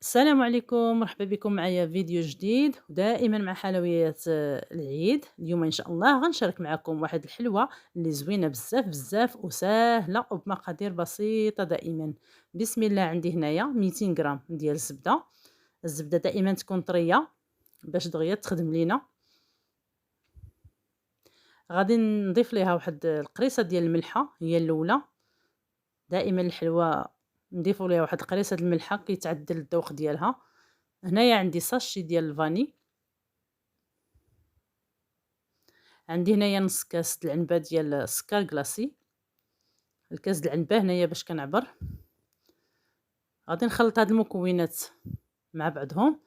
السلام عليكم، مرحبا بكم معايا في فيديو جديد ودائما مع حلويات العيد. اليوم ان شاء الله غنشارك معكم واحد الحلوة اللي زوينة بزاف بزاف وسهلة وبمقادير بسيطة دائما. بسم الله، عندي هنايا 200 غرام ديال الزبدة. الزبدة دائما تكون طرية باش دغيا تخدم لينا. غادي نضيف ليها واحد القريصة ديال الملحة هي الاولى. دائما الحلوة نضيفوا ليها واحد القريصة الملحة كيتعدل الذوق ديالها. هنايا عندي ساشي ديال الفاني. عندي هنايا نص كاس د العنبة ديال السكر كلاصي. الكاس د العنبة هنايا باش كنعبر. غادي نخلط هاد المكونات مع بعضهم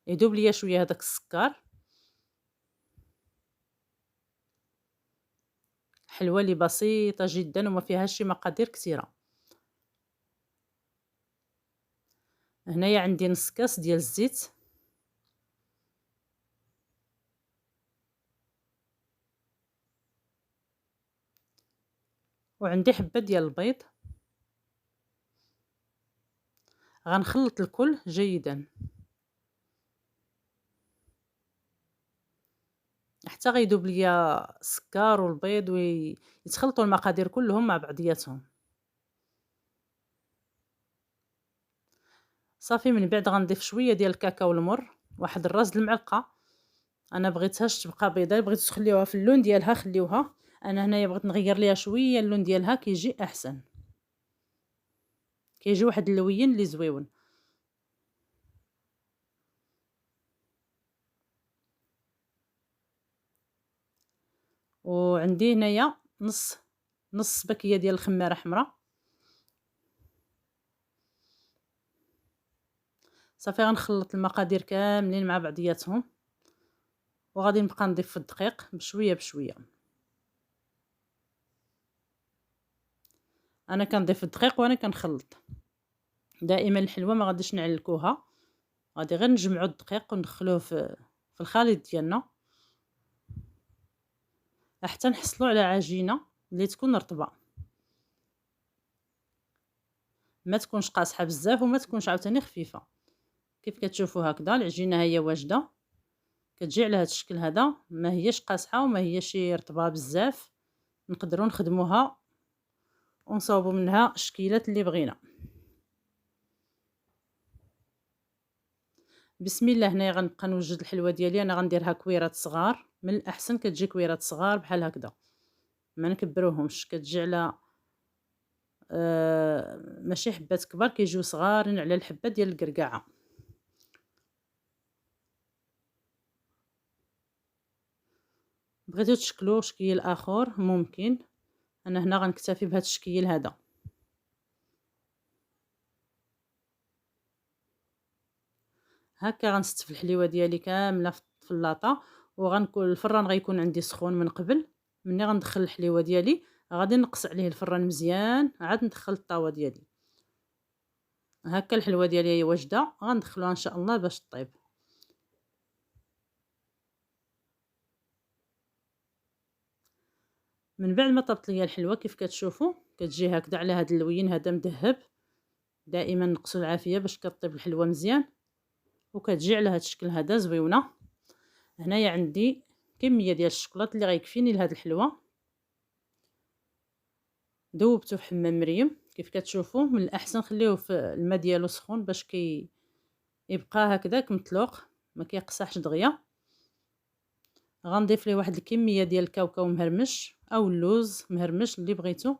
يذوب ليا شويه هذاك السكر. حلوه لي بسيطه جدا وما فيهاش شي مقادير كثيره. هنايا عندي نص كاس ديال الزيت. وعندي حبه ديال البيض. غنخلط الكل جيدا حتى غيذوب ليا السكر والبيض ويتخلطوا المقادير كلهم مع بعضياتهم. صافي، من بعد غنضيف شويه ديال الكاكاو المر، واحد الراس د المعلقه. انا بغيتهاش تبقى بيضاء، بغيتو تخليوها في اللون ديالها خليوها. انا هنايا بغيت نغير ليها شويه اللون ديالها كيجي احسن، كيجي واحد اللوين اللي زويون. وعندي هنايا نص باكيه ديال الخماره حمراء. صافي، غنخلط المقادير كاملين مع بعضياتهم وغادي نبقى نضيف في الدقيق بشويه بشويه. انا كنضيف الدقيق وانا كنخلط. دائما الحلوه ما غاديش نعلكوها، غادي غير نجمعوا الدقيق وندخلوه في الخليط ديالنا حتى نحصلوا على عجينه اللي تكون رطبه، ما تكونش قاصحه بزاف وما تكونش عاوتاني خفيفه. كيف كتشوفوا هكذا العجينه هي واجده، كتجي على هذا الشكل هذا، ما هيش قاصحه وما هيش رطبه بزاف. نقدروا نخدموها ونصاوبوا منها الشكيلات اللي بغينا. بسم الله. هنايا غنبقى نوجد الحلوه ديالي. انا غنديرها كويرات صغار، من الاحسن كتجي كويرات صغار بحال هكذا، ما نكبروهمش. كتجي على ماشي حبات كبار، كيجيو صغارين على الحبه ديال الكركاعه. بغيتو تشكلوا شكل اخر ممكن، انا هنا غنكتفي بهذا الشكل هذا. هكا غنستف الحليوه ديالي كامله في اللاطه، وغنكون الفران غيكون عندي سخون من قبل. ملي غندخل الحليوه ديالي غادي نقص عليه الفران مزيان، عاد ندخل الطاوه ديالي. هكا الحلوه ديالي هي واجده، غندخلوها ان شاء الله باش طيب. من بعد ما طابت ليا الحلوه كيف كتشوفوا كتجي هكذا على هذا اللوين هذا مذهب. دائما نقصوا العافيه باش كطيب الحلوه مزيان وكتجي على هذا الشكل هذا زويونه. هنايا عندي كميه ديال الشوكولات اللي غيكفيني لهاد الحلوه. ذوبته في حمام مريم. كيف كتشوفوا من الاحسن خليوه في الماء ديالو سخون باش يبقى هكذاك مطلوق، ما كيقصحش دغيا. غنضيف ليه واحد الكميه ديال الكاوكاو مهرمش او اللوز مهرمش اللي بغيتو.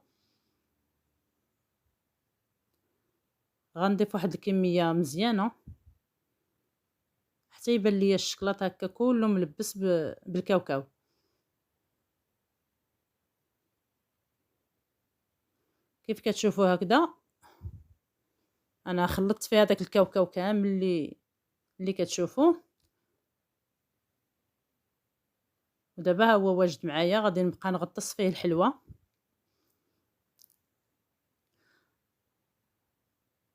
غنضيف واحد الكميه مزيانه حتى يبان ليا الشكلاط هكا كله ملبس بالكاوكاو. كيف كتشوفوا هكذا انا خلطت فيها داك الكاوكاو كامل اللي كتشوفوه. ودابا ها هو واجد معايا، غادي نبقى نغطس فيه الحلوه.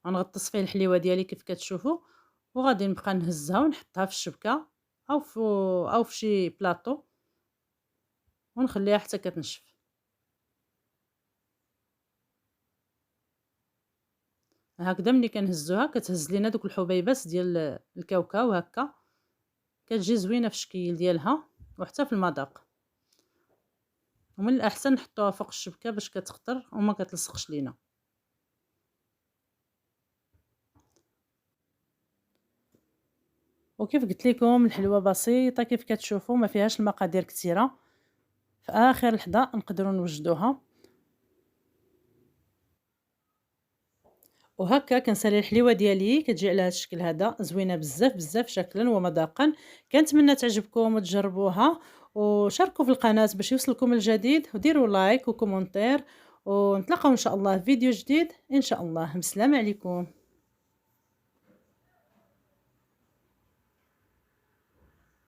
غنغطس فيه الحليوه ديالي كيف كتشوفوا، وغادي نبقى نهزها ونحطها في الشبكه او في شي بلاطو ونخليها حتى كتنشف. هكذا ملي كنهزوها كتهز لينا دوك الحبيبات ديال الكاوكاو هكا، كتجي زوينة في الشكل ديالها وحتى في المذاق. ومن الأحسن نحطوها فوق الشبكة باش كتخطر وما كتلصقش لينا. وكيف قلت لكم الحلوة بسيطة كيف كتشوفوا، ما فيهاش المقادير كثيرة، في آخر لحظة نقدروا نوجدوها. وهكا كنسالي الحليوه ديالي كتجي على هذا الشكل هذا، زوينه بزاف بزاف شكلا ومذاقا. كنتمنى تعجبكم وتجربوها، وشاركوا في القناه باش يوصلكم الجديد، وديروا لايك وكومنتير، ونتلاقاو ان شاء الله في فيديو جديد ان شاء الله. بسلام عليكم.